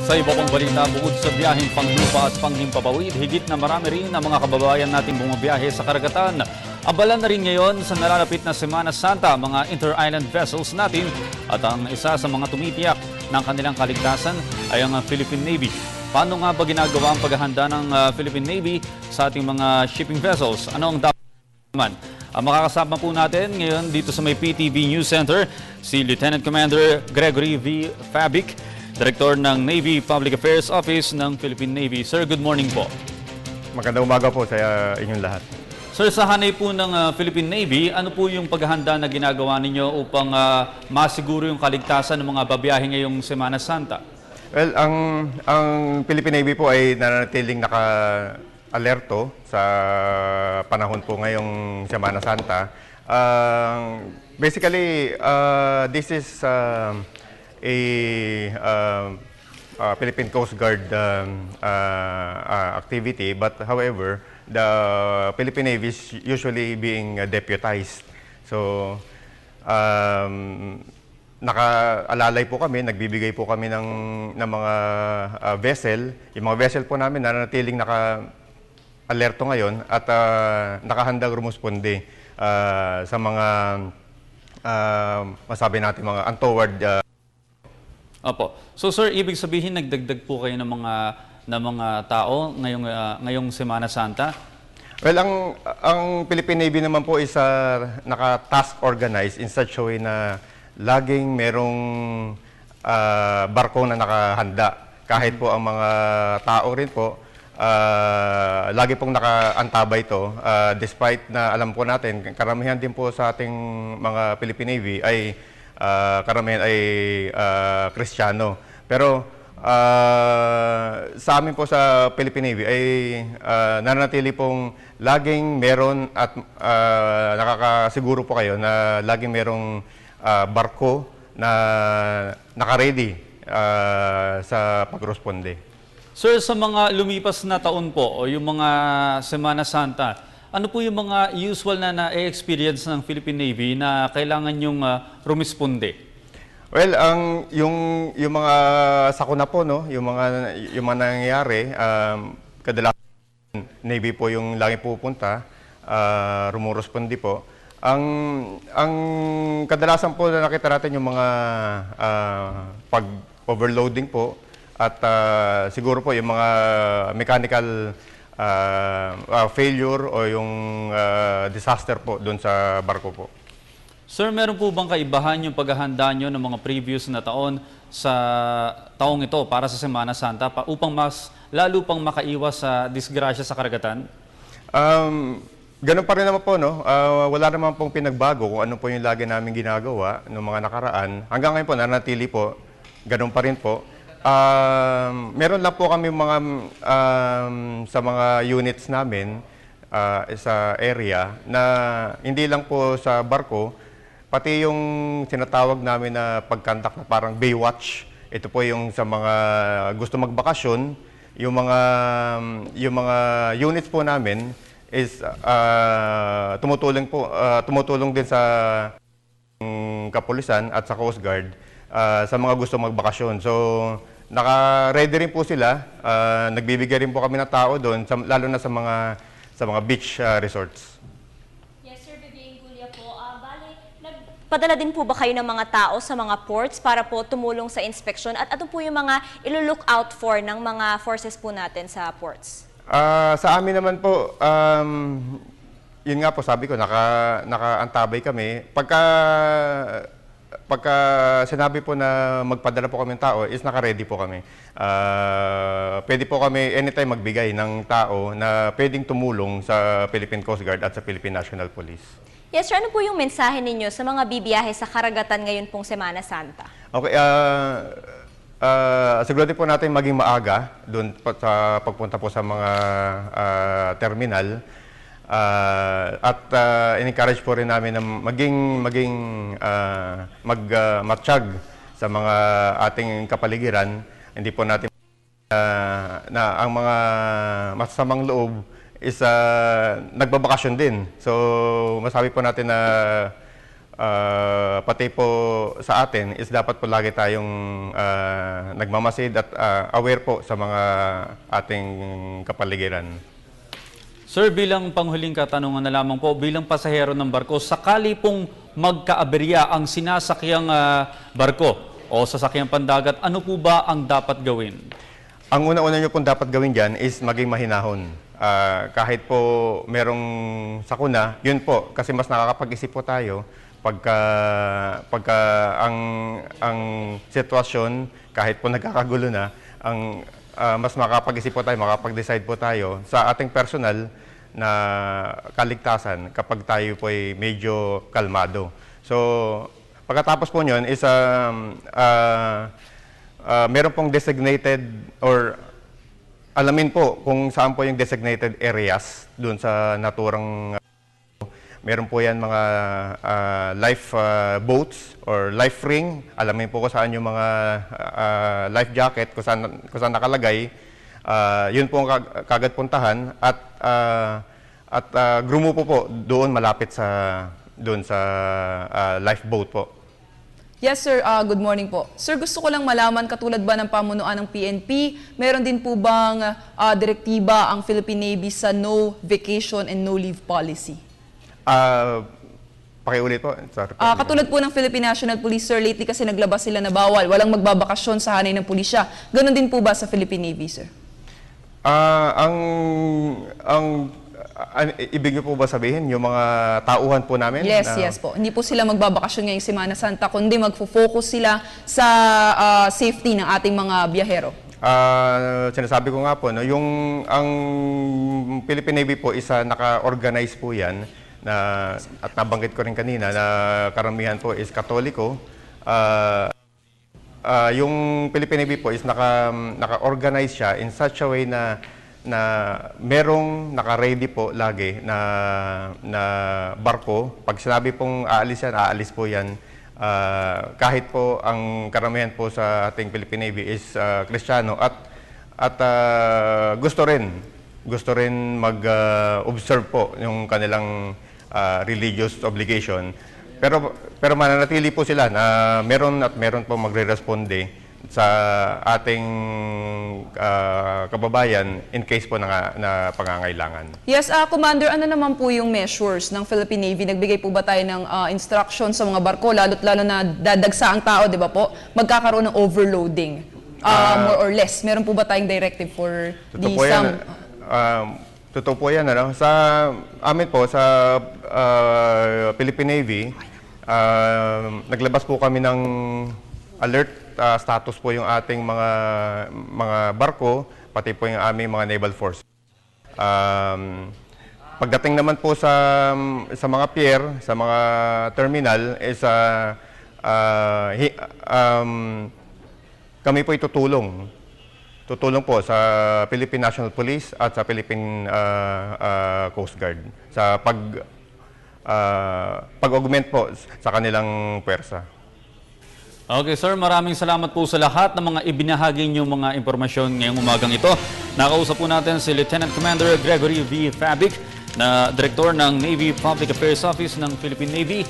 Sa iba pang balita, bukod sa biyaheng panglupa at panghimpapawid, higit na marami rin ang mga kababayan nating bumabiyahe sa karagatan. Abala na rin ngayon sa nalalapit na Semana Santa ang mga inter-island vessels natin at ang isa sa mga tumitiyak ng kanilang kaligtasan ay ang Philippine Navy. Paano nga ba ginagawa ang paghahanda ng Philippine Navy sa ating mga shipping vessels? Ano ang dapat naman? Makakasama po natin ngayon dito sa may PTV News Center si Lieutenant Commander Gregory V. Fabic, Director ng Navy Public Affairs Office ng Philippine Navy. Sir, good morning po. Magandang umaga po sa inyong lahat. Sir, sa hanay po ng Philippine Navy, ano po yung paghahanda na ginagawa ninyo upang masiguro yung kaligtasan ng mga babiyahe ngayong Semana Santa? Well, ang Philippine Navy po ay nananatiling naka-alerto sa panahon po ngayong Semana Santa. Basically, this is Philippine Coast Guard activity, but however, the Philippine Navy is usually being deputized. So, nakaalalay po kami, nagbibigay po kami ng mga vessel. Yung mga vessel po namin nananatiling naka-alerto ngayon at nakahandang rumusponde sa mga masabi natin mga untoward. Opo. So sir, ibig sabihin nagdagdag po kayo ng mga tao ngayong Semana Santa? Well, ang Philippine Navy naman po is naka-task organized in such a way na laging merong barko na nakahanda. Kahit po ang mga tao rin po, lagi pong nakaantabay ito. Despite na alam po natin, karamihan din po sa ating mga Philippine Navy ay karamihan ay Kristiyano. Pero sa amin po sa Philippine Navy ay nananatili pong laging meron at nakakasiguro po kayo na laging merong barko na naka-ready sa pag-responde. Sir, sa mga lumipas na taon po o yung mga Semana Santa, ano po yung mga usual na na-experience ng Philippine Navy na kailangan yung rumisponde? Well, yung mga sakuna po, no, yung mga nangyayari, kadalasan Navy po yung lagi pupunta, rumuruspondi po. Ang kadalasan po na nakita natin yung mga pag-overloading po at siguro po yung mga mechanical failure o yung disaster po doon sa barko po. Sir, meron po bang kaibahan yung paghahanda nyo ng mga previous na taon sa taong ito para sa Semana Santa upang mas lalo pang makaiwas sa disgrasya sa karagatan? Ganun pa rin naman po, no? Wala naman pong pinagbago kung ano po yung lagi namin ginagawa noong mga nakaraan. Hanggang ngayon po, nanatili po, ganun pa rin po. Meron lang po kami mga sa mga units namin sa area na hindi lang po sa barko, pati yung sinatawag namin na pagkandak na parang Baywatch. Ito po yung sa mga gusto magbakasyon, yung mga units po namin is tumutulong din sa kapulisan at sa Coast Guard sa mga gusto magbakasyon. So, naka-ready rin po sila. Nagbibigay rin po kami ng tao doon, lalo na sa mga beach resorts. Yes, Sir Bebeng Gulia po. Bale, nagpadala din po ba kayo ng mga tao sa mga ports para po tumulong sa inspection? At ano po yung mga ilo-look out for ng mga forces po natin sa ports? Sa amin naman po, yun nga po sabi ko, nakaantabay kami. Pagka sinabi po na magpadala po kami ng tao, is naka-ready po kami. Pwede po kami anytime magbigay ng tao na pwedeng tumulong sa Philippine Coast Guard at sa Philippine National Police. Yes, sir. Ano po yung mensahe ninyo sa mga bibiyahe sa karagatan ngayon pong Semana Santa? Okay, sigurado po natin maging maaga doon sa pagpunta po sa mga terminal. At in-encourage po rin namin na matiyag sa mga ating kapaligiran. Hindi po natin na ang mga masasamang loob is nagbabakasyon din. So masabi po natin na pati po sa atin is dapat po lagi tayong nagmamasid at aware po sa mga ating kapaligiran. Sir, bilang panghuling katanungan na lamang po, bilang pasahero ng barko, sakali pong magkaaberya ang sinasakyang barko o sasakyang pandagat, ano po ba ang dapat gawin? Ang una-una nyo pong dapat gawin dyan is maging mahinahon. Kahit po merong sakuna, yun po, kasi mas nakakapag-isip po tayo pagka ang sitwasyon, kahit po nagkakagulo na, mas makakapag-isip po tayo, makakapag-decide po tayo sa ating personal na kaligtasan kapag tayo po ay medyo kalmado. So, pagkatapos po nyon is meron pong designated or alamin po kung saan po yung designated areas doon sa naturang meron po yan mga life boats or life ring. Alamin po kung saan yung mga life jacket, kung saan nakalagay. Yun po ang kagad puntahan at grumupo po doon malapit sa lifeboat po. Yes, sir. Good morning po. Sir, gusto ko lang malaman, katulad ba ng pamunuan ng PNP, meron din po bang direktiba ang Philippine Navy sa no vacation and no leave policy? Pakiulit po. Sorry po. Katulad po ng Philippine National Police, sir, lately kasi naglabas sila na bawal, walang magbabakasyon sa hanay ng pulisya. Ganon din po ba sa Philippine Navy, sir? Ibig niyo po ba sabihin yung mga tauhan po namin? Yes, yes po. Hindi po sila magbabakasyon ngayong Semana Santa, kundi magfo-focus sila sa safety ng ating mga biyahero. Sinasabi ko nga po, no, ang Philippine Navy po isa naka-organize po yan at nabanggit ko rin kanina na karamihan po is Katoliko. Yung Philippine Navy po is naka-organize siya in such a way na merong naka-ready po lagi na barko. Pag sinabi pong aalis po yan. Kahit po ang karamihan po sa ating Philippine Navy is Kristiyano at gusto rin mag-observe po yung kanilang religious obligation. Pero mananatili po sila na meron po magre-responde sa ating kababayan in case po na pangangailangan. Yes, Commander, ano naman po yung measures ng Philippine Navy? Nagbigay po ba tayo ng instruction sa mga barko, lalo na dadagsa ang tao, di ba po? Magkakaroon ng overloading, more or less. Meron po ba tayong directive for the Totoo po yan. Sa amin po, sa Philippine Navy, naglabas po kami ng alert status po yung ating mga barko, pati po yung aming mga naval force. Pagdating naman po sa mga pier, sa mga terminal, is kami po itutulong. Tutulong po sa Philippine National Police at sa Philippine Coast Guard sa pag-augment po sa kanilang puwersa. Okay, sir, maraming salamat po sa lahat ng mga ibinahagi niyong mga impormasyon ngayong umagang ito. Nakausap po natin si Lieutenant Commander Gregory V. Fabic, na Direktor ng Navy Public Affairs Office ng Philippine Navy.